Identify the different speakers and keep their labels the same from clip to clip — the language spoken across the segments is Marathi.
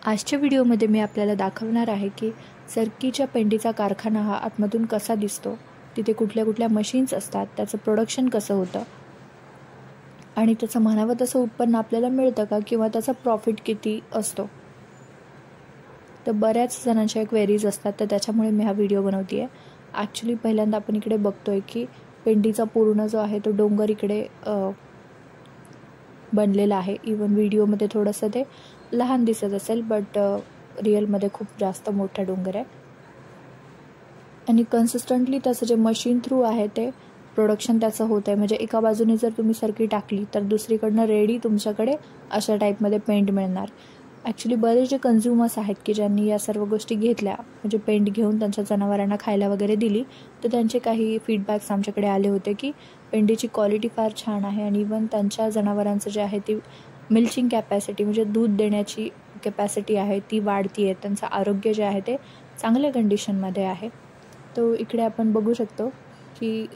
Speaker 1: आजच्या व्हिडिओमध्ये मी आपल्याला दाखवणार आहे की सरकीच्या पेंडीचा कारखाना हा आतमधून कसा दिसतो, तिथे कुठल्या कुठल्या मशीन्स असतात, त्याचं प्रोडक्शन कसं होतं आणि त्याचं म्हणावं तसं उत्पन्न आपल्याला मिळतं का किंवा त्याचा प्रॉफिट किती असतो. तर बऱ्याच जणांच्या क्वेरीज असतात, तर त्याच्यामुळे मी हा व्हिडिओ बनवते आहे. ॲक्च्युली पहिल्यांदा आपण इकडे बघतोय की पेंडीचा पूर्ण जो आहे तो डोंगर इकडे बनलेला आहे. इवन व्हिडिओमध्ये थोडंसं ते लहान दिसत असेल, बट रिअलमध्ये खूप जास्त मोठा डोंगर आहे. आणि कन्सिस्टंटली त्याचं जे मशीन थ्रू आहे ते प्रोडक्शन त्याचं होत आहे. म्हणजे एका बाजूने जर तुम्ही सरकी टाकली तर दुसरीकडनं रेडी तुमच्याकडे अशा टाईपमध्ये पेंट मिळणार. ॲक्च्युली बरेच जे कन्झ्युमर्स आहेत की ज्यांनी या सर्व गोष्टी घेतल्या, म्हणजे पेंट घेऊन त्यांच्या जनावरांना खायला वगैरे दिली, तर त्यांचे काही फीडबॅक्स आमच्याकडे आले होते की पेंडीची क्वालिटी फार छान आहे आणि इवन त्यांच्या जनावरांचं जे आहे ती मिल्चिंग कॅपॅसिटी, म्हणजे दूध देण्याची कॅपॅसिटी आहे ती वाढती आहे. त्यांचं आरोग्य जे आहे ते चांगल्या कंडिशनमध्ये आहे. तो इकडे आपण बघू शकतो की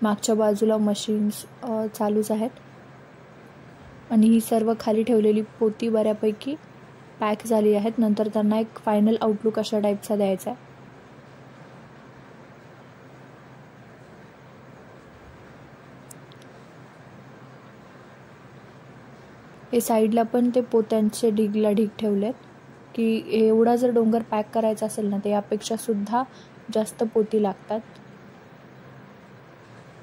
Speaker 1: मागच्या बाजूला मशीन्स चालूच आहेत आणि ही सर्व खाली ठेवलेली पोती बऱ्यापैकी पॅक झाली आहेत. नंतर त्यांना एक फायनल आउटलुक अशा टाईपचा द्यायचा आहे. हे साईडला पण ते पोत्यांचे ढिगला ढीग ठेवलेत की एवढा जर डोंगर पॅक करायचा असेल ना, ते यापेक्षा सुद्धा जास्त पोती लागतात.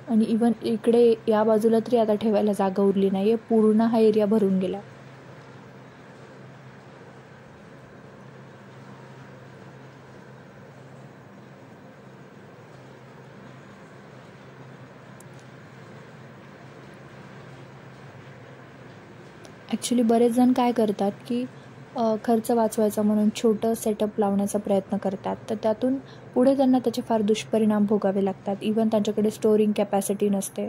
Speaker 1: आणि इवन इकडे या बाजूला तरी आता ठेवायला जागा उरली नाही आहे, पूर्ण हा एरिया भरून गेला. ॲक्च्युली बरेच जण काय करतात की खर्च वाचवायचा म्हणून छोटं सेटअप लावण्याचा प्रयत्न करतात, तर त्यातून पुढे त्यांना त्याचे फार दुष्परिणाम भोगावे लागतात. इवन त्यांच्याकडे स्टोरिंग कॅपॅसिटी नसते.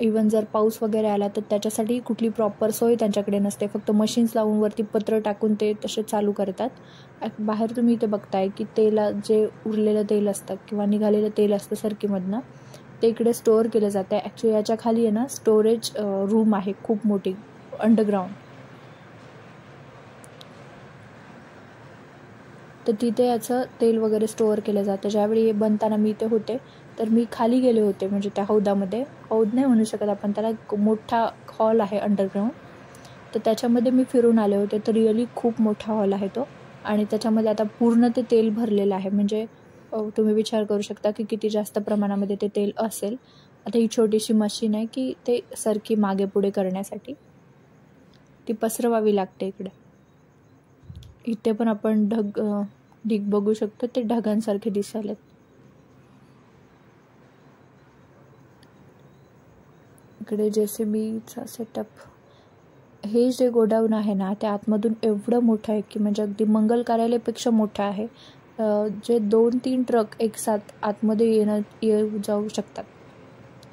Speaker 1: इवन जर पाऊस वगैरे आला तर त्याच्यासाठी कुठली प्रॉपर सोय त्यांच्याकडे नसते. फक्त मशीन्स लावून वरती पत्र टाकून ते तसे चालू करतात. बाहेर तुम्ही इथे बघताय की जे उरलेलं तेल असतं किंवा निघालेलं तेल असतं सरकीमधनं, ते इकडे स्टोअर केलं जातं. ॲक्च्युली याच्या खाली आहे ना स्टोरेज रूम आहे खूप मोठी अंडरग्राऊंड. तर तिथे याचं तेल वगैरे स्टोअर केलं जातं. ज्यावेळी हे बनताना मी इथे होते तर मी खाली गेले होते, म्हणजे त्या हौदामध्ये, हौद नाही म्हणू शकत आपण त्याला, मोठा हॉल आहे अंडरग्राऊंड, तर त्याच्यामध्ये मी फिरून आले होते. तर रिअली खूप मोठा हॉल आहे तो आणि त्याच्यामध्ये आता पूर्ण ते तेल भरलेलं आहे. म्हणजे तुम्ही विचार करू शकता की किती जास्त प्रमाणामध्ये ते तेल असेल. आता ही छोटीशी मशीन आहे की ते सरकी मागे पुढे करण्यासाठी ती पसरवावी लागते. इथे पण आपण ढीग बघू शकतो, ते ढगांसारखे दिसायलेत. इकडे JCBचा सेटअप. हे जे गोडाऊन आहे ना, ते आतमधून एवढं मोठं आहे की म्हणजे अगदी मंगल कार्यालयापेक्षा मोठं आहे. जे 2-3 ट्रक एकसाथ आतमध्ये येऊ जाऊ शकतात,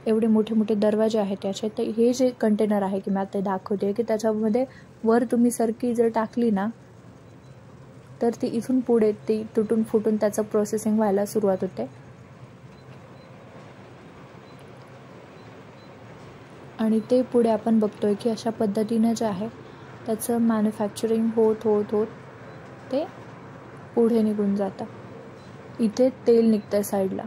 Speaker 1: एवढे मोठे मोठे दरवाजे आहेत त्याचे. तर हे जे कंटेनर आहे की मी आता दाखवते की त्याच्यामध्ये वर तुम्ही सरकी जर टाकली ना, तर ती इथून पुढे ती तुटून फुटून त्याचं प्रोसेसिंग व्हायला सुरुवात होते. आणि ते पुढे आपण बघतोय की अशा पद्धतीनं जे आहे त्याचं मॅन्युफॅक्चरिंग होत ते पुढे निघून जातं. इथे तेल निघतंय साईडला.